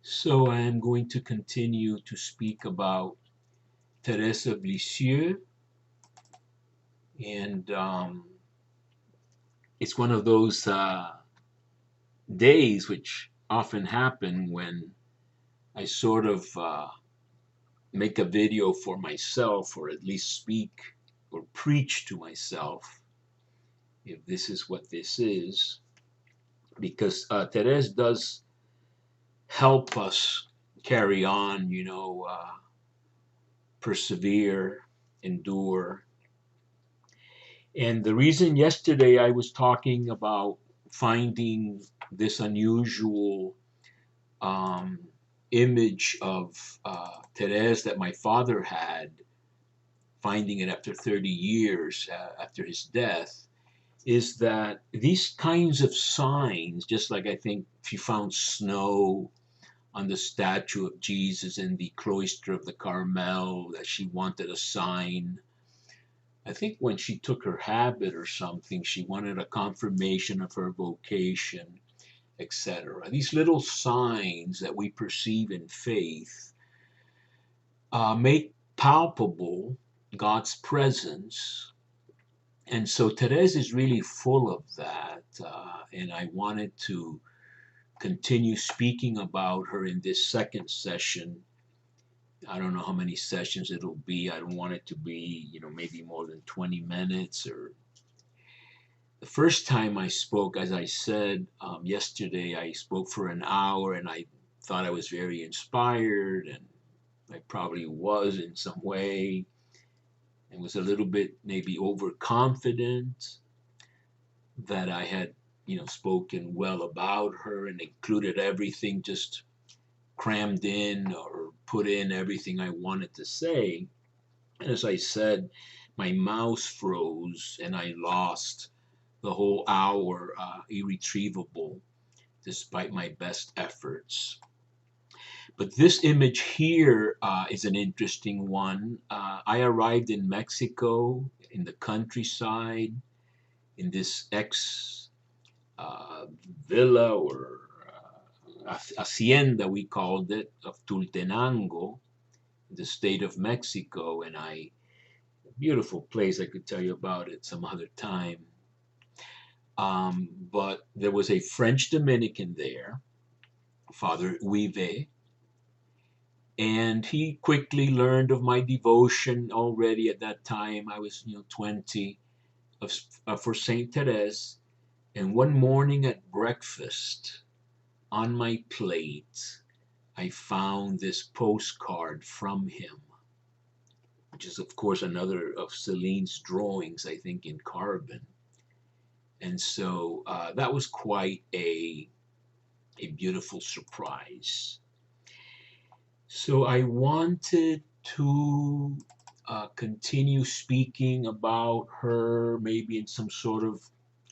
So I am going to continue to speak about Thérèse of Lisieux, and it's one of those days which often happen when I sort of make a video for myself, or at least speak or preach to myself, if this is what this is, because Thérèse does help us carry on, persevere, endure. And the reason yesterday I was talking about finding this unusual um, image of Therese that my father had, finding it after 30 years after his death, is that these kinds of signs, just like I think she found snow on the statue of Jesus in the cloister of the Carmel, that she wanted a sign. I think when she took her habit or something, she wanted a confirmation of her vocation, etc. These little signs that we perceive in faith make palpable God's presence. And so Therese is really full of that. And I wanted to continue speaking about her in this second session. I don't know how many sessions it'll be. I don't want it to be, maybe more than 20 minutes. Or the first time I spoke, as I said yesterday, I spoke for an hour and I thought I was very inspired, and I probably was in some way, and was a little bit maybe overconfident that I had, spoken well about her and included everything, just crammed in or put in everything I wanted to say. And as I said, my mouse froze and I lost the whole hour, irretrievable, despite my best efforts. But this image here is an interesting one. I arrived in Mexico in the countryside in this ex uh, villa or hacienda, we called it, of Tultenango, the state of Mexico. And beautiful place, I could tell you about it some other time. But there was a French Dominican there, Father Uive, and he quickly learned of my devotion already at that time. I was, 20, for Saint Therese. And one morning at breakfast, on my plate, I found this postcard from him, which is, of course, another of Celine's drawings, I think, in carbon. And so that was quite a beautiful surprise. So I wanted to continue speaking about her, maybe in some sort of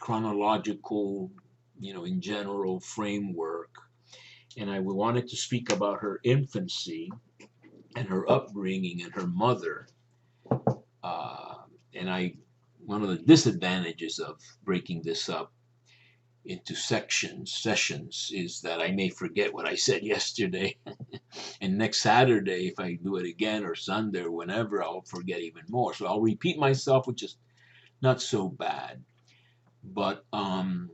chronological, in general framework. And I wanted to speak about her infancy and her upbringing and her mother. Uh, and one of the disadvantages of breaking this up into sessions, is that I may forget what I said yesterday. And next Saturday, if I do it again, or Sunday, or whenever, I'll forget even more. So I'll repeat myself, which is not so bad. But one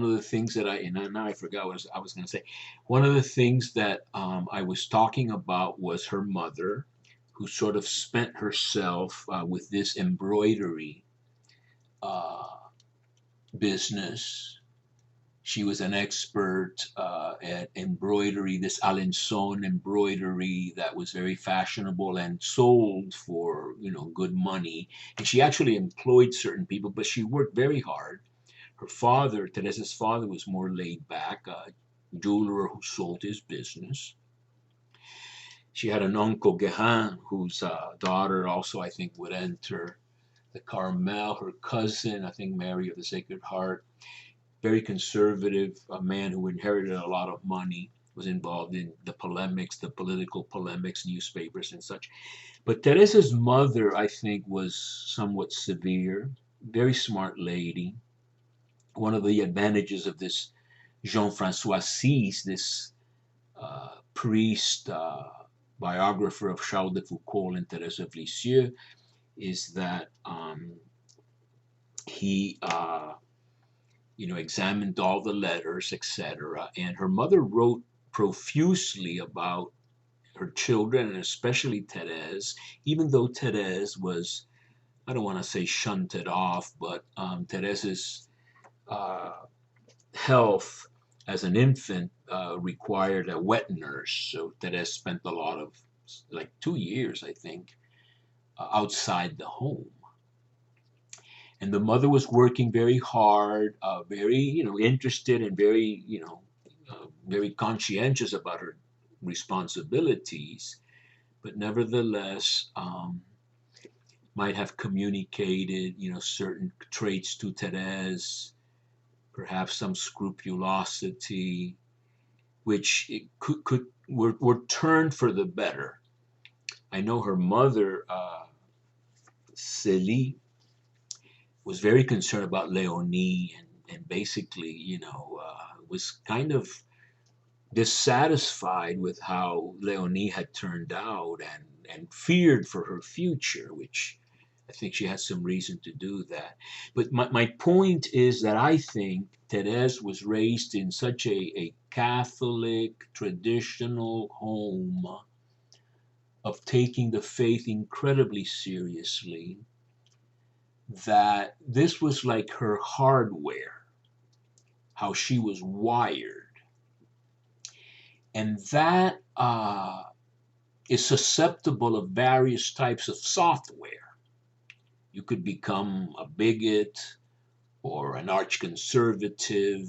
of the things that now I forgot what I was going to say. One of the things that I was talking about was her mother, who sort of spent herself with this embroidery uh, business. She was an expert at embroidery, this Alençon embroidery that was very fashionable and sold for, good money. And she actually employed certain people, but she worked very hard. Her father, Teresa's father, was more laid back, a jeweler who sold his business. She had an uncle, Guérin, whose daughter also, I think, would enter the Carmel. Her cousin, I think, Mary of the Sacred Heart, very conservative, a man who inherited a lot of money, was involved in the polemics, the political polemics, newspapers and such. But Teresa's mother, I think, was somewhat severe, very smart lady. One of the advantages of this Jean-François Cisse, this priest, biographer of Charles de Foucault and Thérèse of Lisieux, is that he examined all the letters, etc. And her mother wrote profusely about her children, and especially Thérèse, even though Thérèse was, I don't want to say shunted off, but Thérèse's uh, health as an infant required a wet nurse. So Thérèse spent a lot of, like 2 years, I think, outside the home. And the mother was working very hard, very, interested and very, very conscientious about her responsibilities, but nevertheless, might have communicated, certain traits to Therese, perhaps some scrupulosity, which it were turned for the better. I know her mother, Célie, was very concerned about Leonie, and basically, was kind of dissatisfied with how Leonie had turned out, and feared for her future, which I think she had some reason to do that. But my point is that I think Therese was raised in such a Catholic, traditional home of taking the faith incredibly seriously, that this was like her hardware, how she was wired. And that is susceptible of various types of software. You could become a bigot or an arch conservative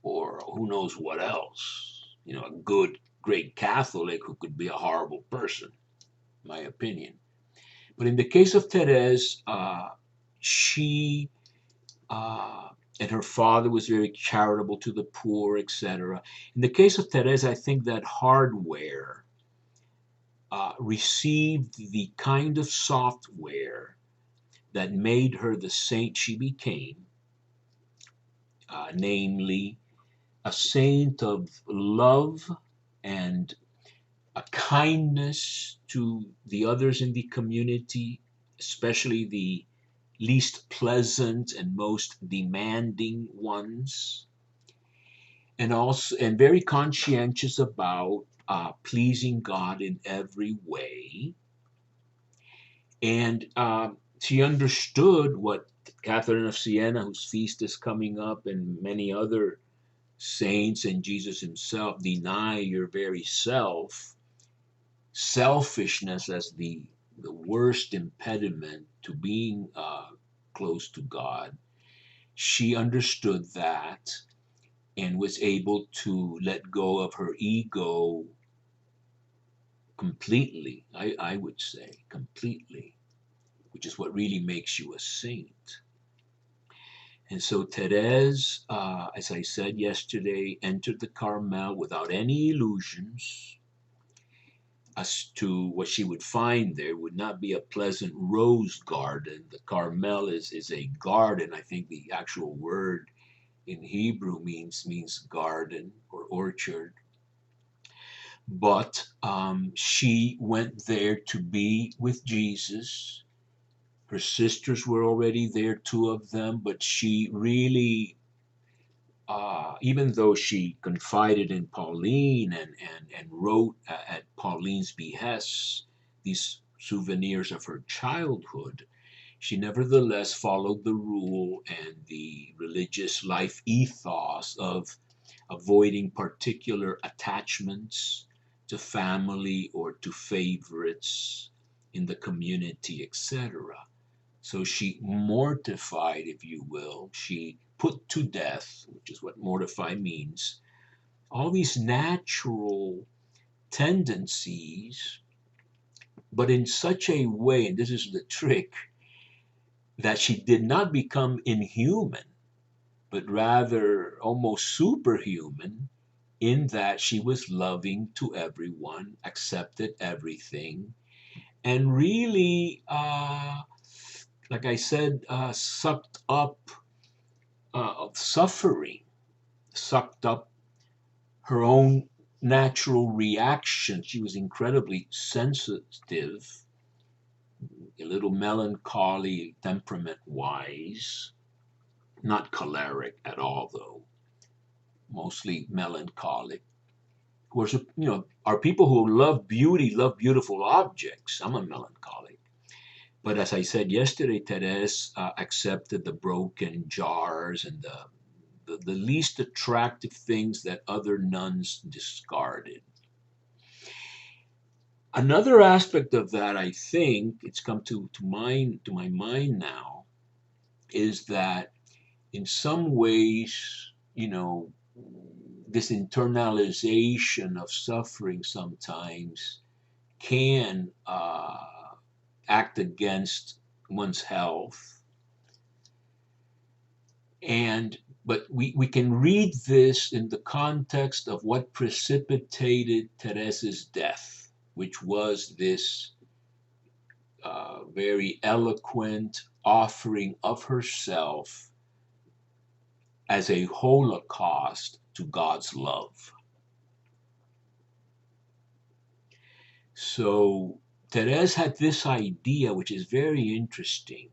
or who knows what else. A good, great Catholic who could be a horrible person, in my opinion. But in the case of Therese, she and her father was very charitable to the poor, etc. In the case of Therese, I think that hardware received the kind of software that made her the saint she became, namely a saint of love and a kindness to the others in the community, especially the least pleasant and most demanding ones, and very conscientious about pleasing God in every way. And she understood what Catherine of Siena, whose feast is coming up, and many other saints and Jesus himself, deny your very self. Selfishness as the worst impediment to being close to God. She understood that and was able to let go of her ego completely. I would say completely, which is what really makes you a saint. And so Therese, as I said yesterday, entered the Carmel without any illusions as to what she would find there. Would not be a pleasant rose garden. The Carmel is a garden. I think the actual word in Hebrew means garden or orchard. But she went there to be with Jesus. Her sisters were already there, two of them, but she really, even though she confided in Pauline and wrote at Pauline's behest these souvenirs of her childhood, she nevertheless followed the rule and the religious life ethos of avoiding particular attachments to family or to favorites in the community, etc. So she mortified, if you will, she put to death, which is what mortify means, all these natural tendencies, but in such a way, and this is the trick, that she did not become inhuman, but rather almost superhuman, in that she was loving to everyone, accepted everything, and really, like I said, sucked up suffering, sucked up her own natural reaction. She was incredibly sensitive, a little melancholy temperament wise, not choleric at all, though, mostly melancholic. Of course, are people who love beauty, love beautiful objects. I'm a melancholic. But as I said yesterday, Thérèse accepted the broken jars and the least attractive things that other nuns discarded. Another aspect of that, I think, it's come to my mind now, is that in some ways, this internalization of suffering sometimes can act against one's health. But we can read this in the context of what precipitated Therese's death, which was this very eloquent offering of herself as a holocaust to God's love. So Therese had this idea, which is very interesting,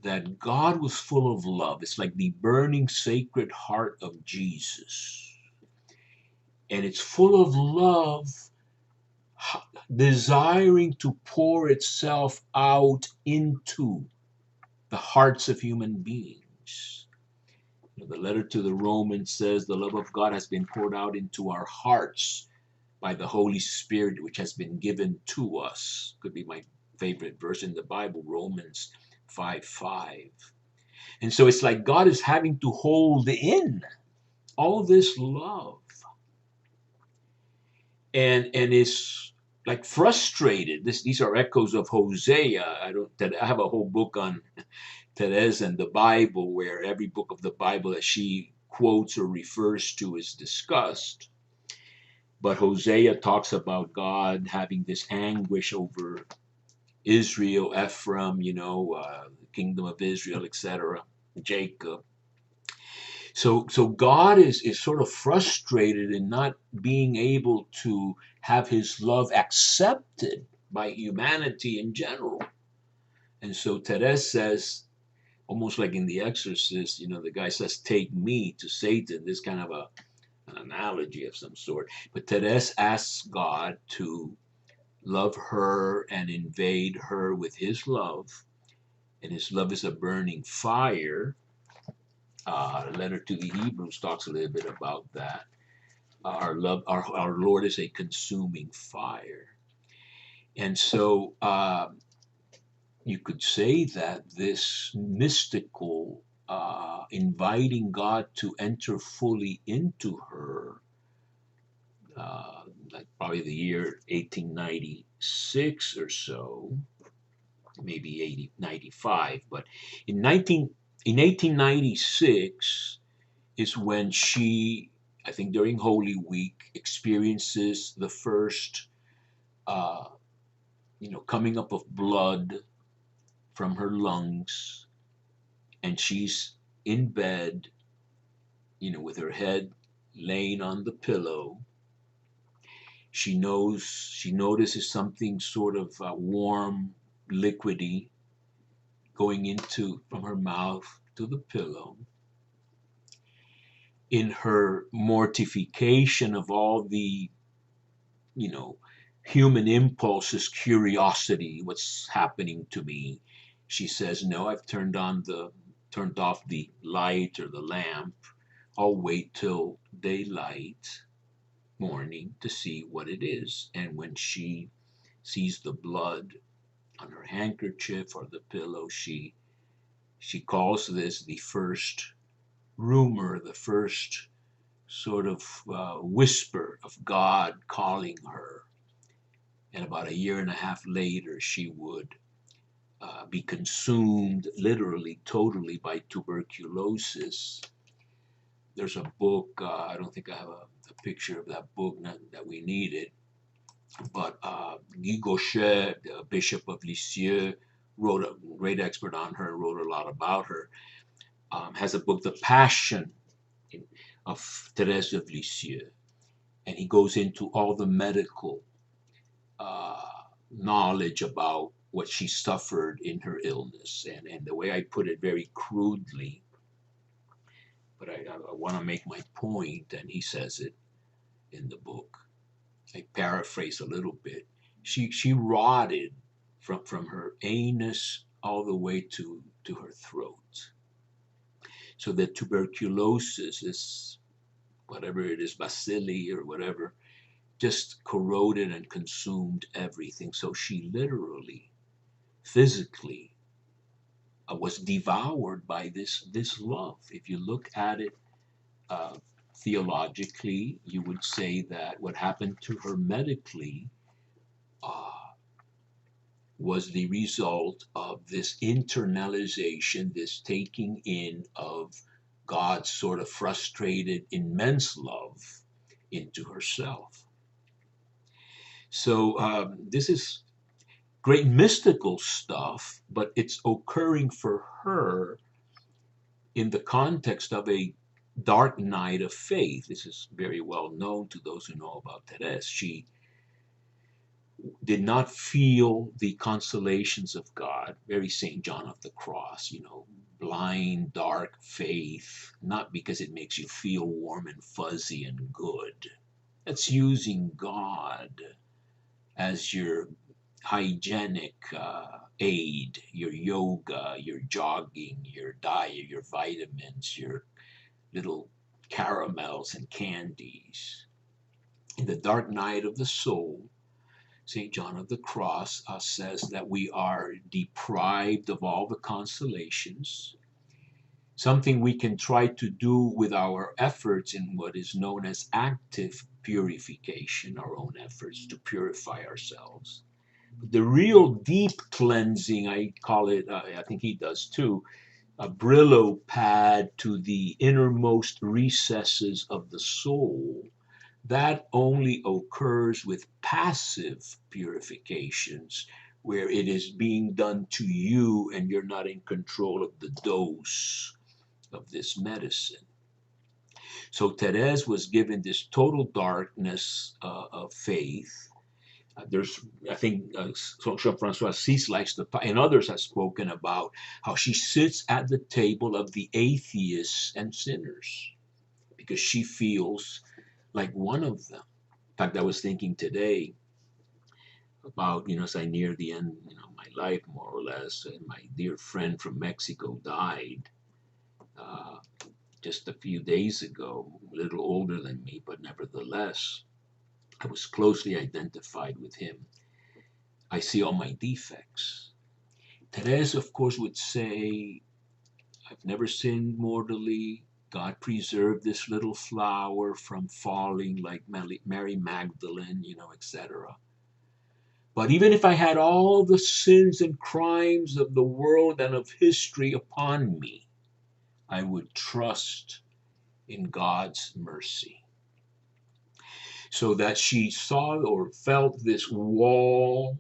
that God was full of love. It's like the burning sacred heart of Jesus. And it's full of love, desiring to pour itself out into the hearts of human beings. The letter to the Romans says the love of God has been poured out into our hearts by the Holy Spirit, which has been given to us. Could be my favorite verse in the Bible, Romans 5:5. And so it's like God is having to hold in all this love. And is like frustrated. These are echoes of Hosea. I have a whole book on Thérèse and the Bible, where every book of the Bible that she quotes or refers to is discussed. But Hosea talks about God having this anguish over Israel, Ephraim, the kingdom of Israel, etc., Jacob. So God is sort of frustrated in not being able to have his love accepted by humanity in general. And so Therese says, almost like in The Exorcist, the guy says, "Take me" to Satan, this kind of an analogy of some sort. But Therese asks God to love her and invade her with his love. And his love is a burning fire. The letter to the Hebrews talks a little bit about that. Our love, our Lord is a consuming fire. And so you could say that this mystical inviting God to enter fully into her, like probably the year 1896 or so, maybe 1895, but in 1896 is when she, I think during Holy Week, experiences the first, coming up of blood from her lungs, and she's in bed, with her head laying on the pillow. She notices something sort of warm, liquidy going into from her mouth to the pillow. In her mortification of all the, human impulses, curiosity, what's happening to me, she says, "No, I've turned off the light or the lamp. I'll wait till daylight, morning, to see what it is." And when she sees the blood on her handkerchief or the pillow, she calls this the first rumor, the first sort of whisper of God calling her. And about a year and a half later, she would be consumed literally, totally by tuberculosis. There's a book, I don't think I have a picture of that book, not that we need it, but Guy Gauchet, the Bishop of Lisieux, wrote a great expert on her, wrote a lot about her, has a book, The Passion of Thérèse of Lisieux, and he goes into all the medical uh, knowledge about what she suffered in her illness. And the way I put it very crudely, but I want to make my point, and he says it in the book. I paraphrase a little bit. She rotted from her anus all the way to her throat. So that tuberculosis is whatever it is, bacilli or whatever, just corroded and consumed everything. So she literally, physically, was devoured by this love. If you look at it theologically, you would say that what happened to her medically uh, was the result of this internalization, this taking in of God's sort of frustrated, immense love into herself. So this is great mystical stuff, but it's occurring for her in the context of a dark night of faith. This is very well known to those who know about Therese. She did not feel the consolations of God, very St. John of the Cross, blind, dark faith, not because it makes you feel warm and fuzzy and good. That's using God as your hygienic aid, your yoga, your jogging, your diet, your vitamins, your little caramels and candies. In the dark night of the soul, St. John of the Cross says that we are deprived of all the consolations, something we can try to do with our efforts in what is known as active purification, our own efforts to purify ourselves. The real deep cleansing, I call it, I think he does too, a Brillo pad to the innermost recesses of the soul, that only occurs with passive purifications, where it is being done to you and you're not in control of the dose of this medicine. So Therese was given this total darkness of faith. I think, Jean-Francois Sis likes to, and others have spoken about how she sits at the table of the atheists and sinners because she feels like one of them. In fact, I was thinking today about, as I near the end, of my life, more or less, and my dear friend from Mexico died uh, just a few days ago, a little older than me, but nevertheless, I was closely identified with him. I see all my defects. Therese, of course, would say, I've never sinned mortally. God preserved this little flower from falling like Mary Magdalene, etc. But even if I had all the sins and crimes of the world and of history upon me, I would trust in God's mercy. So that she saw or felt this wall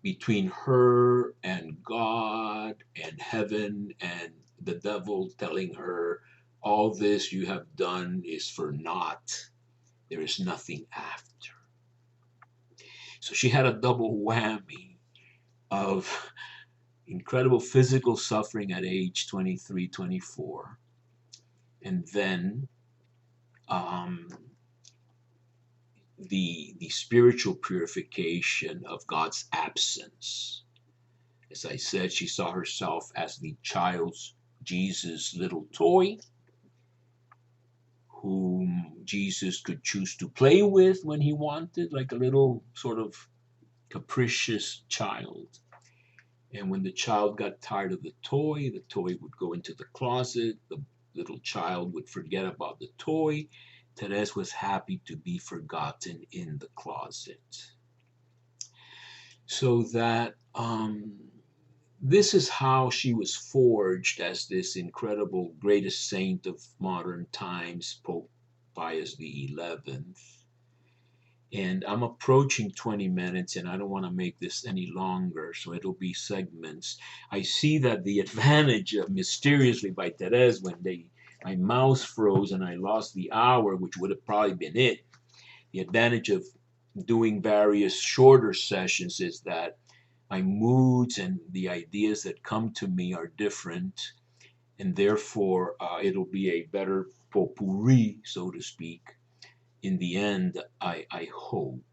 between her and God and heaven and the devil telling her, all this you have done is for naught. There is nothing after. So she had a double whammy of incredible physical suffering at age 23, 24. And then the spiritual purification of God's absence. As I said, she saw herself as the child's Jesus' little toy, whom Jesus could choose to play with when he wanted, like a little sort of capricious child. And when the child got tired of the toy would go into the closet, the little child would forget about the toy. Therese was happy to be forgotten in the closet. So that this is how she was forged as this incredible greatest saint of modern times, Pope Pius XI. And I'm approaching 20 minutes and I don't want to make this any longer, so it'll be segments. I see that the advantage of Mysteriously by Therese, when they my mouse froze and I lost the hour, which would have probably been it. The advantage of doing various shorter sessions is that my moods and the ideas that come to me are different, and therefore it'll be a better potpourri, so to speak, in the end, I hope.